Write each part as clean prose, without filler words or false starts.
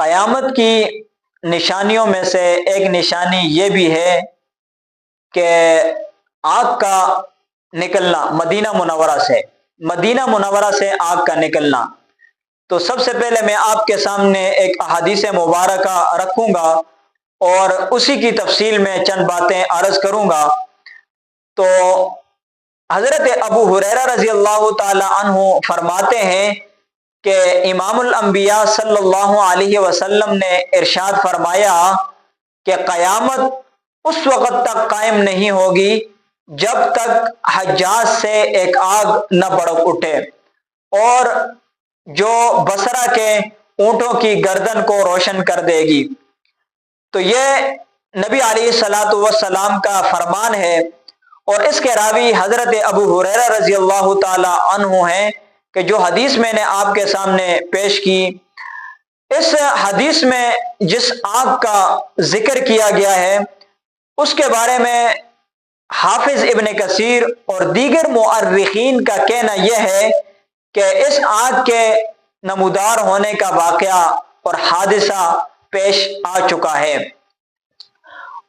قیامت کی نشانیوں میں سے ایک نشانی یہ بھی ہے کہ آگ کا نکلنا مدینہ منورہ سے آگ کا نکلنا۔ تو سب سے پہلے میں آپ کے سامنے ایک احادیث مبارکہ رکھوں گا اور اسی کی تفصیل میں چند باتیں عرض کروں گا۔ تو حضرت ابو ہریرہ رضی اللہ تعالی عنہ فرماتے ہیں کہ امام الانبیاء صلی اللہ علیہ وسلم نے ارشاد فرمایا کہ قیامت اس وقت تک قائم نہیں ہوگی جب تک حجاز سے ایک آگ نہ بھڑک اٹھے اور جو بصرہ کے اونٹوں کی گردن کو روشن کر دے گی۔ تو یہ نبی علیہ الصلاۃ والسلام کا فرمان ہے، اور اس کے راوی حضرت ابو ہریرہ رضی اللہ تعالی عنہ ہیں کہ جو حدیث میں نے آپ کے سامنے پیش کی، اس حدیث میں جس آگ کا ذکر کیا گیا ہے اس کے بارے میں حافظ ابن کثیر اور دیگر مؤرخین کا کہنا یہ ہے کہ اس آگ کے نمودار ہونے کا واقعہ اور حادثہ پیش آ چکا ہے،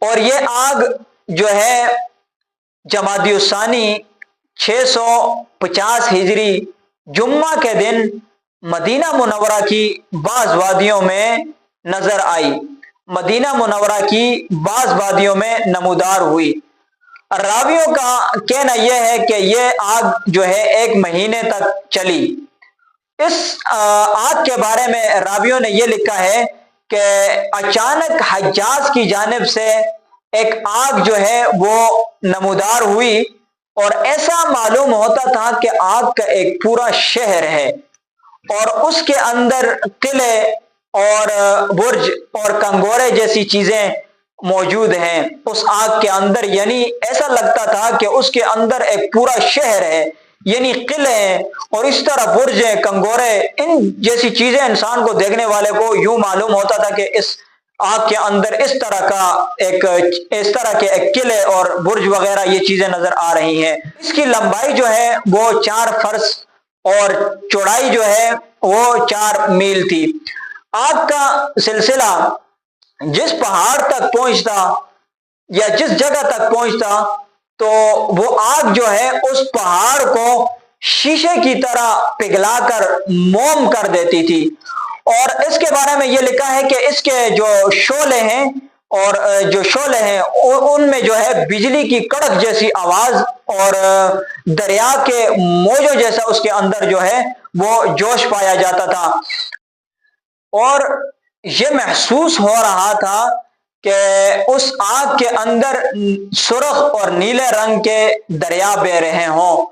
اور یہ آگ جو ہے جمادی الثانی 650 ہجری جمعہ کے دن مدینہ منورہ کی بعض وادیوں میں نظر آئی، مدینہ منورہ کی بعض وادیوں میں نمودار ہوئی۔ راویوں کا کہنا یہ ہے کہ یہ آگ جو ہے 1 مہینے تک چلی۔ اس آگ کے بارے میں راویوں نے یہ لکھا ہے کہ اچانک حجاز کی جانب سے ایک آگ جو ہے وہ نمودار ہوئی، اور ایسا معلوم ہوتا تھا کہ آگ کا ایک پورا شہر ہے اور اس کے اندر قلعے اور برج اور کنگورے جیسی چیزیں موجود ہیں اس آگ کے اندر، یعنی ایسا لگتا تھا کہ اس کے اندر ایک پورا شہر ہے، یعنی قلعے ہیں اور اس طرح برج ہیں، کنگورے، ان جیسی چیزیں انسان کو دیکھنے والے کو یوں معلوم ہوتا تھا کہ اس آگ کے اندر اس طرح کے ایک قلعے اور برج وغیرہ یہ چیزیں نظر آ رہی ہیں۔ اس کی لمبائی جو ہے وہ 4 فرس اور چوڑائی جو ہے وہ 4 میل تھی۔ آگ کا سلسلہ جس پہاڑ تک پہنچتا یا جس جگہ تک پہنچتا تو وہ آگ جو ہے اس پہاڑ کو شیشے کی طرح پگھلا کر موم کر دیتی تھی، اور اس کے بارے میں یہ لکھا ہے کہ اس کے جو شعلے ہیں ان میں جو ہے بجلی کی کڑک جیسی آواز اور دریا کے موجوں جیسا اس کے اندر جو ہے وہ جوش پایا جاتا تھا، اور یہ محسوس ہو رہا تھا کہ اس آگ کے اندر سرخ اور نیلے رنگ کے دریا بہہ رہے ہوں،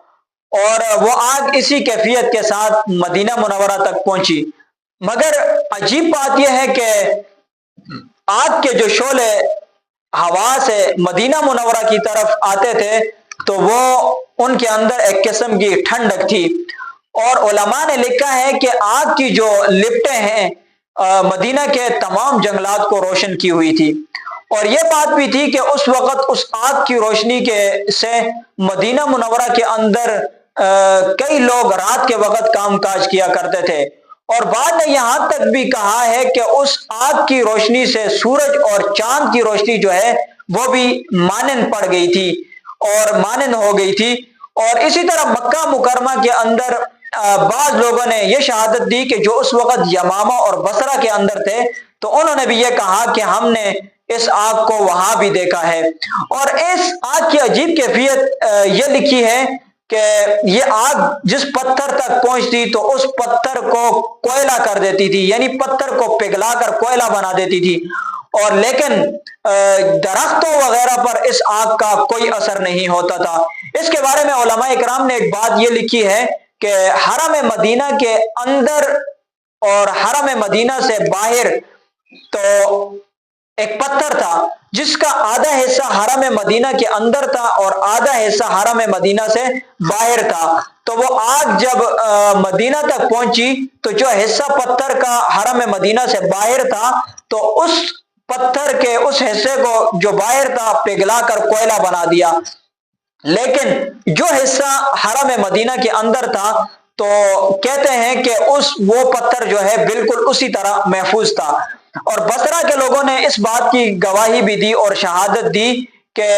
اور وہ آگ اسی کیفیت کے ساتھ مدینہ منورہ تک پہنچی۔ مگر عجیب بات یہ ہے کہ آگ کے جو شعلے ہوا سے مدینہ منورہ کی طرف آتے تھے تو وہ ان کے اندر ایک قسم کی ٹھنڈک تھی، اور علماء نے لکھا ہے کہ آگ کی جو لپٹیں ہیں مدینہ کے تمام جنگلات کو روشن کی ہوئی تھی، اور یہ بات بھی تھی کہ اس وقت اس آگ کی روشنی سے مدینہ منورہ کے اندر کئی لوگ رات کے وقت کام کاج کیا کرتے تھے، اور بعد نے یہاں تک بھی کہا ہے کہ اس آگ کی روشنی سے سورج اور چاند کی روشنی جو ہے وہ بھی مانند پڑ گئی تھی اور مانند ہو گئی تھی۔ اور اسی طرح مکہ مکرمہ کے اندر بعض لوگوں نے یہ شہادت دی کہ جو اس وقت یمامہ اور بصرہ کے اندر تھے تو انہوں نے بھی یہ کہا کہ ہم نے اس آگ کو وہاں بھی دیکھا ہے۔ اور اس آگ کی عجیب کیفیت یہ لکھی ہے کہ یہ آگ جس پتھر تک پہنچتی تو اس پتھر کو کوئلہ کر دیتی تھی، یعنی پتھر کو پگھلا کر کوئلہ بنا دیتی تھی، اور لیکن درختوں وغیرہ پر اس آگ کا کوئی اثر نہیں ہوتا تھا۔ اس کے بارے میں علماء اکرام نے ایک بات یہ لکھی ہے کہ حرم مدینہ کے اندر اور حرم مدینہ سے باہر تو ایک پتھر تھا جس کا آدھا حصہ حرم مدینہ کے اندر تھا اور آدھا حصہ حرم مدینہ سے باہر تھا، تو وہ آگ جب مدینہ تک پہنچی تو جو حصہ پتھر کا حرم مدینہ سے باہر تھا تو اس پتھر کے اس حصے کو جو باہر تھا پگھلا کر کوئلہ بنا دیا، لیکن جو حصہ حرم مدینہ کے اندر تھا تو کہتے ہیں کہ وہ پتھر جو ہے بالکل اسی طرح محفوظ تھا۔ اور بصرہ کے لوگوں نے اس بات کی گواہی بھی دی اور شہادت دی کہ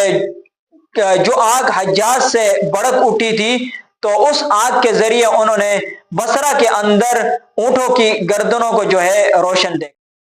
جو آگ حجاز سے بھڑک اٹھی تھی تو اس آگ کے ذریعے انہوں نے بصرہ کے اندر اونٹوں کی گردنوں کو جو ہے روشن دیکھا۔